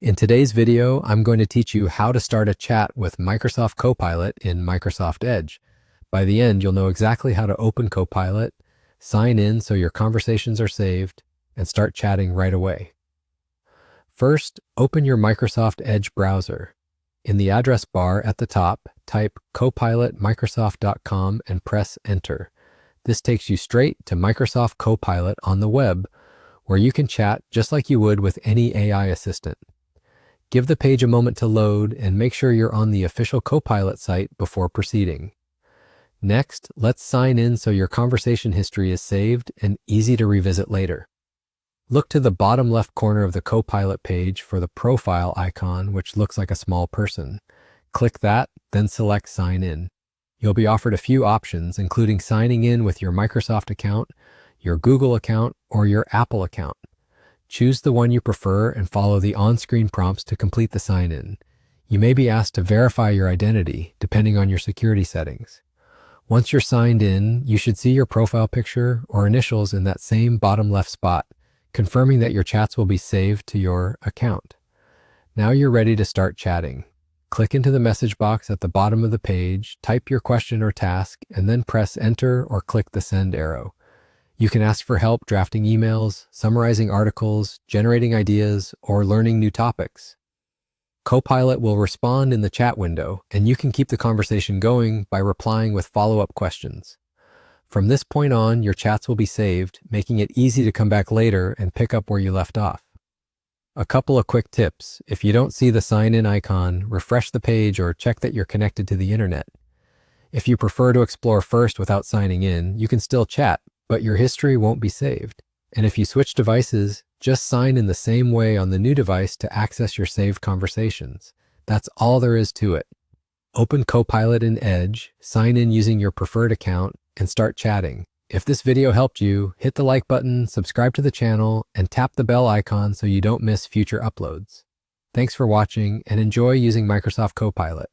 In today's video, I'm going to teach you how to start a chat with Microsoft Copilot in Microsoft Edge. By the end, you'll know exactly how to open Copilot, sign in so your conversations are saved, and start chatting right away. First, open your Microsoft Edge browser. In the address bar at the top, type copilotmicrosoft.com and press Enter. This takes you straight to Microsoft Copilot on the web, where you can chat just like you would with any AI assistant. Give the page a moment to load and make sure you're on the official Copilot site before proceeding. Next, let's sign in so your conversation history is saved and easy to revisit later. Look to the bottom left corner of the Copilot page for the profile icon, which looks like a small person. Click that, then select Sign In. You'll be offered a few options, including signing in with your Microsoft account, your Google account, or your Apple account. Choose the one you prefer and follow the on-screen prompts to complete the sign-in. You may be asked to verify your identity, depending on your security settings. Once you're signed in, you should see your profile picture or initials in that same bottom left spot, confirming that your chats will be saved to your account. Now you're ready to start chatting. Click into the message box at the bottom of the page, type your question or task, and then press Enter or click the send arrow. You can ask for help drafting emails, summarizing articles, generating ideas, or learning new topics. Copilot will respond in the chat window, and you can keep the conversation going by replying with follow-up questions. From this point on, your chats will be saved, making it easy to come back later and pick up where you left off. A couple of quick tips. If you don't see the sign-in icon, refresh the page or check that you're connected to the internet. If you prefer to explore first without signing in, you can still chat, but your history won't be saved. And if you switch devices, just sign in the same way on the new device to access your saved conversations. That's all there is to it. Open Copilot in Edge, sign in using your preferred account, and start chatting. If this video helped you, hit the like button, subscribe to the channel, and tap the bell icon so you don't miss future uploads. Thanks for watching and enjoy using Microsoft Copilot.